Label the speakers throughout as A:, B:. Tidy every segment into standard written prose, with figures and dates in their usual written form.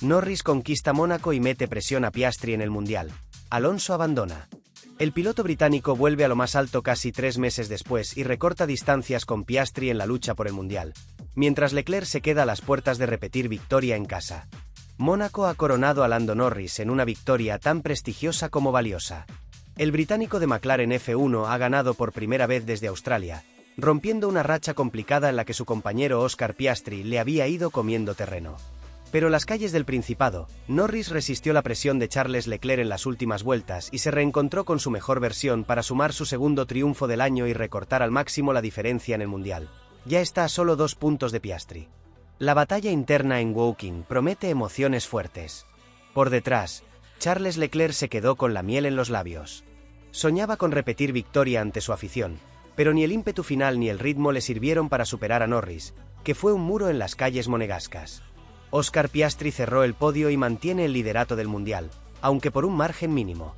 A: Norris conquista Mónaco y mete presión a Piastri en el Mundial. Alonso abandona. El piloto británico vuelve a lo más alto casi 3 meses después y recorta distancias con Piastri en la lucha por el Mundial, mientras Leclerc se queda a las puertas de repetir victoria en casa. Mónaco ha coronado a Lando Norris en una victoria tan prestigiosa como valiosa. El británico de McLaren F1 ha ganado por primera vez desde Australia, rompiendo una racha complicada en la que su compañero Oscar Piastri le había ido comiendo terreno. Pero en las calles del Principado, Norris resistió la presión de Charles Leclerc en las últimas vueltas y se reencontró con su mejor versión para sumar su segundo triunfo del año y recortar al máximo la diferencia en el Mundial. Ya está a solo 2 puntos de Piastri. La batalla interna en Woking promete emociones fuertes. Por detrás, Charles Leclerc se quedó con la miel en los labios. Soñaba con repetir victoria ante su afición, pero ni el ímpetu final ni el ritmo le sirvieron para superar a Norris, que fue un muro en las calles monegascas. Oscar Piastri cerró el podio y mantiene el liderato del Mundial, aunque por un margen mínimo.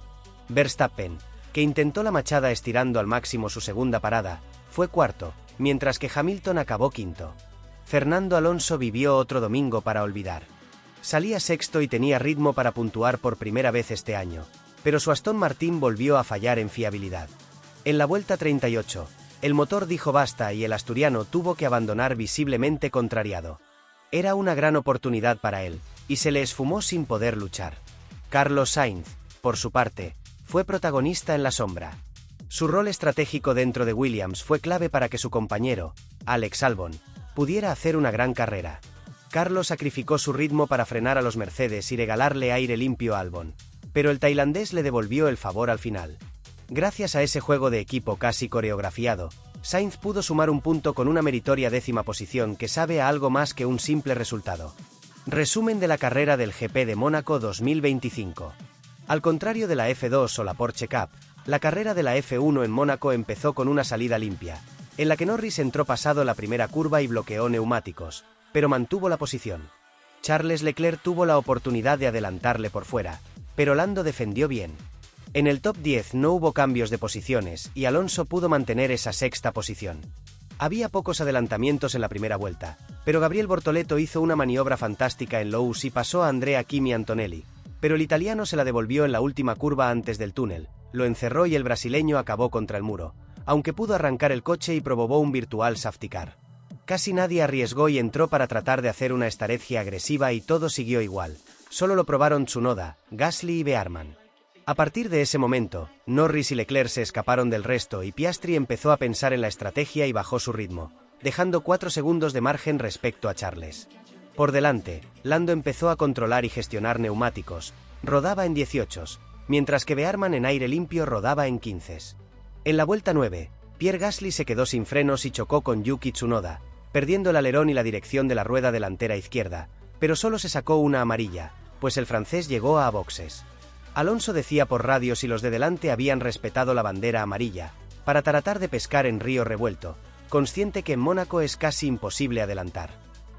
A: Verstappen, que intentó la machada estirando al máximo su segunda parada, fue cuarto, mientras que Hamilton acabó quinto. Fernando Alonso vivió otro domingo para olvidar. Salía sexto y tenía ritmo para puntuar por primera vez este año, pero su Aston Martin volvió a fallar en fiabilidad. En la vuelta 38, el motor dijo basta y el asturiano tuvo que abandonar visiblemente contrariado. Era una gran oportunidad para él, y se le esfumó sin poder luchar. Carlos Sainz, por su parte, fue protagonista en la sombra. Su rol estratégico dentro de Williams fue clave para que su compañero, Alex Albon, pudiera hacer una gran carrera. Carlos sacrificó su ritmo para frenar a los Mercedes y regalarle aire limpio a Albon, pero el tailandés le devolvió el favor al final. Gracias a ese juego de equipo casi coreografiado, Sainz pudo sumar un punto con una meritoria 10ª posición que sabe a algo más que un simple resultado. Resumen de la carrera del GP de Mónaco 2025. Al contrario de la F2 o la Porsche Cup, la carrera de la F1 en Mónaco empezó con una salida limpia, en la que Norris entró pasado la primera curva y bloqueó neumáticos, pero mantuvo la posición. Charles Leclerc tuvo la oportunidad de adelantarle por fuera, pero Lando defendió bien. En el top 10 no hubo cambios de posiciones y Alonso pudo mantener esa 6ª posición. Había pocos adelantamientos en la primera vuelta, pero Gabriel Bortoleto hizo una maniobra fantástica en Lowe's y pasó a Andrea Kimi Antonelli, pero el italiano se la devolvió en la última curva antes del túnel, lo encerró y el brasileño acabó contra el muro, aunque pudo arrancar el coche y provocó un virtual safety car. Casi nadie arriesgó y entró para tratar de hacer una estrategia agresiva y todo siguió igual, solo lo probaron Tsunoda, Gasly y Wehrmann. A partir de ese momento, Norris y Leclerc se escaparon del resto y Piastri empezó a pensar en la estrategia y bajó su ritmo, dejando 4 segundos de margen respecto a Charles. Por delante, Lando empezó a controlar y gestionar neumáticos, rodaba en 18s, mientras que Wehrmann en aire limpio rodaba en 15s. En la vuelta 9, Pierre Gasly se quedó sin frenos y chocó con Yuki Tsunoda, perdiendo el alerón y la dirección de la rueda delantera izquierda, pero solo se sacó una amarilla, pues el francés llegó a boxes. Alonso decía por radio si los de delante habían respetado la bandera amarilla, para tratar de pescar en río revuelto, consciente que en Mónaco es casi imposible adelantar.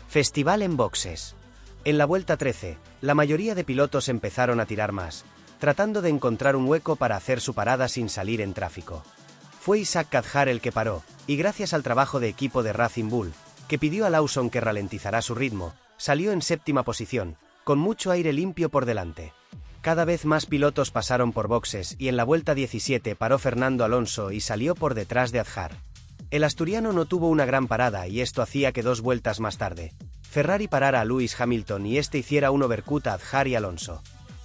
A: Festival en boxes. En la vuelta 13, la mayoría de pilotos empezaron a tirar más, tratando de encontrar un hueco para hacer su parada sin salir en tráfico. Fue Isaac Kadjar el que paró, y gracias al trabajo de equipo de Racing Bull, que pidió a Lawson que ralentizara su ritmo, salió en 7ª posición, con mucho aire limpio por delante. Cada vez más pilotos pasaron por boxes y en la vuelta 17 paró Fernando Alonso y salió por detrás de Adjar. El asturiano no tuvo una gran parada y esto hacía que 2 vueltas más tarde, Ferrari parara a Lewis Hamilton y este hiciera un overcut a Adjar y Alonso.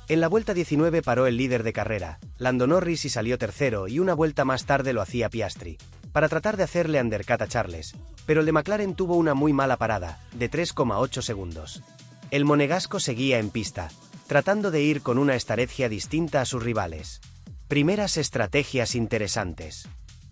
A: En la vuelta 19 paró el líder de carrera, Lando Norris y salió tercero y una vuelta más tarde lo hacía Piastri, para tratar de hacerle undercut a Charles, pero el de McLaren tuvo una muy mala parada, de 3,8 segundos. El monegasco seguía en pista, tratando de ir con una estrategia distinta a sus rivales. Primeras estrategias interesantes.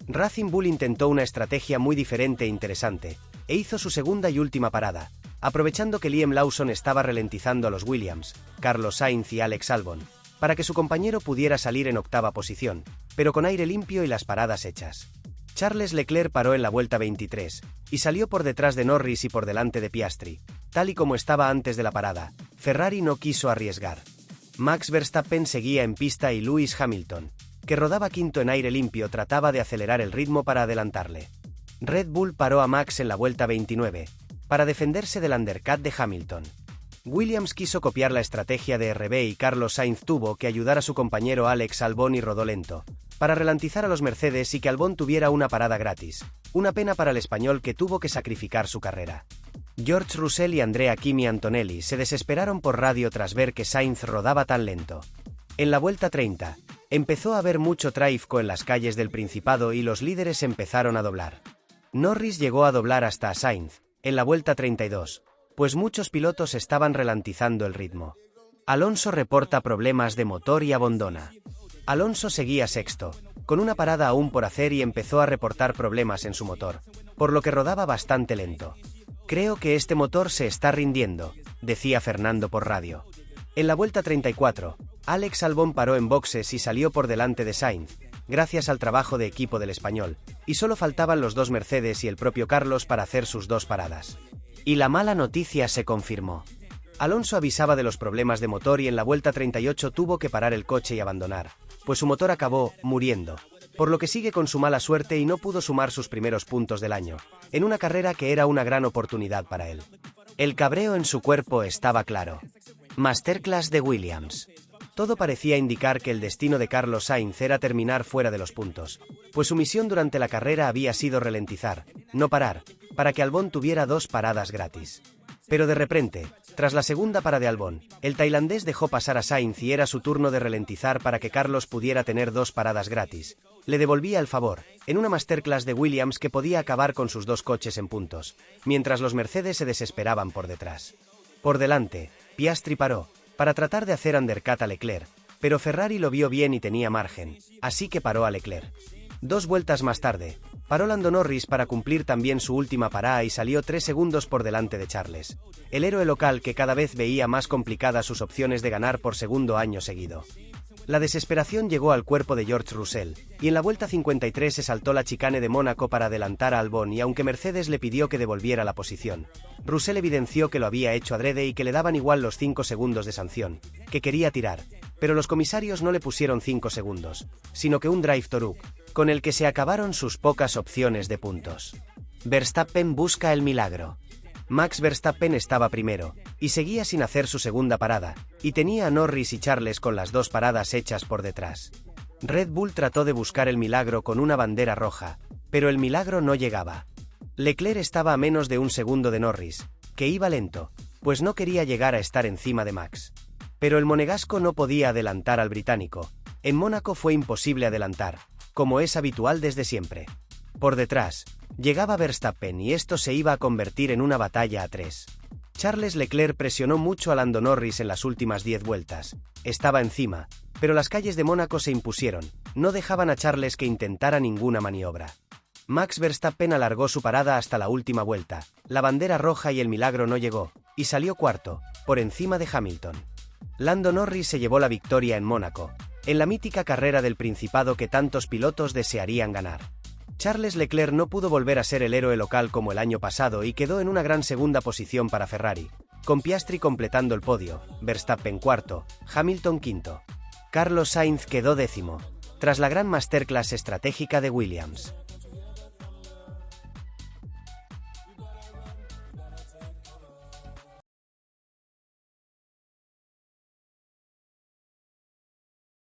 A: Racing Bull intentó una estrategia muy diferente e interesante, e hizo su segunda y última parada, aprovechando que Liam Lawson estaba ralentizando a los Williams, Carlos Sainz y Alex Albon, para que su compañero pudiera salir en 8ª posición, pero con aire limpio y las paradas hechas. Charles Leclerc paró en la vuelta 23, y salió por detrás de Norris y por delante de Piastri, tal y como estaba antes de la parada. Ferrari no quiso arriesgar. Max Verstappen seguía en pista y Lewis Hamilton, que rodaba quinto en aire limpio, trataba de acelerar el ritmo para adelantarle. Red Bull paró a Max en la vuelta 29, para defenderse del undercut de Hamilton. Williams quiso copiar la estrategia de RB y Carlos Sainz tuvo que ayudar a su compañero Alex Albon y rodó lento, para ralentizar a los Mercedes y que Albon tuviera una parada gratis. Una pena para el español que tuvo que sacrificar su carrera. George Russell y Andrea Kimi Antonelli se desesperaron por radio tras ver que Sainz rodaba tan lento. En la vuelta 30, empezó a haber mucho tráfico en las calles del Principado y los líderes empezaron a doblar. Norris llegó a doblar hasta a Sainz, en la vuelta 32, pues muchos pilotos estaban ralentizando el ritmo. Alonso reporta problemas de motor y abandona. Alonso seguía sexto, con una parada aún por hacer y empezó a reportar problemas en su motor, por lo que rodaba bastante lento. Creo que este motor se está rindiendo, decía Fernando por radio. En la vuelta 34, Alex Albon paró en boxes y salió por delante de Sainz, gracias al trabajo de equipo del español, y solo faltaban los dos Mercedes y el propio Carlos para hacer sus dos paradas. Y la mala noticia se confirmó. Alonso avisaba de los problemas de motor y en la vuelta 38 tuvo que parar el coche y abandonar, pues su motor acabó muriendo, por lo que sigue con su mala suerte y no pudo sumar sus primeros puntos del año, en una carrera que era una gran oportunidad para él. El cabreo en su cuerpo estaba claro. Masterclass de Williams. Todo parecía indicar que el destino de Carlos Sainz era terminar fuera de los puntos, pues su misión durante la carrera había sido ralentizar, no parar, para que Albon tuviera dos paradas gratis. Pero de repente, tras la segunda parada de Albon, el tailandés dejó pasar a Sainz y era su turno de ralentizar para que Carlos pudiera tener dos paradas gratis. Le devolvía el favor, en una masterclass de Williams que podía acabar con sus dos coches en puntos, mientras los Mercedes se desesperaban por detrás. Por delante, Piastri paró, para tratar de hacer undercut a Leclerc, pero Ferrari lo vio bien y tenía margen, así que paró a Leclerc. 2 vueltas más tarde, paró Lando Norris para cumplir también su última parada y salió 3 segundos por delante de Charles, el héroe local que cada vez veía más complicadas sus opciones de ganar por segundo año seguido. La desesperación llegó al cuerpo de George Russell, y en la vuelta 53 se saltó la chicane de Mónaco para adelantar a Albon y aunque Mercedes le pidió que devolviera la posición, Russell evidenció que lo había hecho adrede y que le daban igual los 5 segundos de sanción, que quería tirar, pero los comisarios no le pusieron 5 segundos, sino que un drive Toruk, con el que se acabaron sus pocas opciones de puntos. Verstappen busca el milagro. Max Verstappen estaba primero, y seguía sin hacer su segunda parada, y tenía a Norris y Charles con las 2 paradas hechas por detrás. Red Bull trató de buscar el milagro con una bandera roja, pero el milagro no llegaba. Leclerc estaba a menos de 1 segundo de Norris, que iba lento, pues no quería llegar a estar encima de Max. Pero el monegasco no podía adelantar al británico. En Mónaco fue imposible adelantar, como es habitual desde siempre. Por detrás, llegaba Verstappen y esto se iba a convertir en una batalla a 3. Charles Leclerc presionó mucho a Lando Norris en las últimas 10 vueltas. Estaba encima, pero las calles de Mónaco se impusieron, no dejaban a Charles que intentara ninguna maniobra. Max Verstappen alargó su parada hasta la última vuelta, la bandera roja y el milagro no llegó, y salió cuarto, por encima de Hamilton. Lando Norris se llevó la victoria en Mónaco, en la mítica carrera del Principado que tantos pilotos desearían ganar. Charles Leclerc no pudo volver a ser el héroe local como el año pasado y quedó en una gran segunda posición para Ferrari, con Piastri completando el podio, Verstappen cuarto, Hamilton quinto. Carlos Sainz quedó décimo, tras la gran masterclass estratégica de Williams.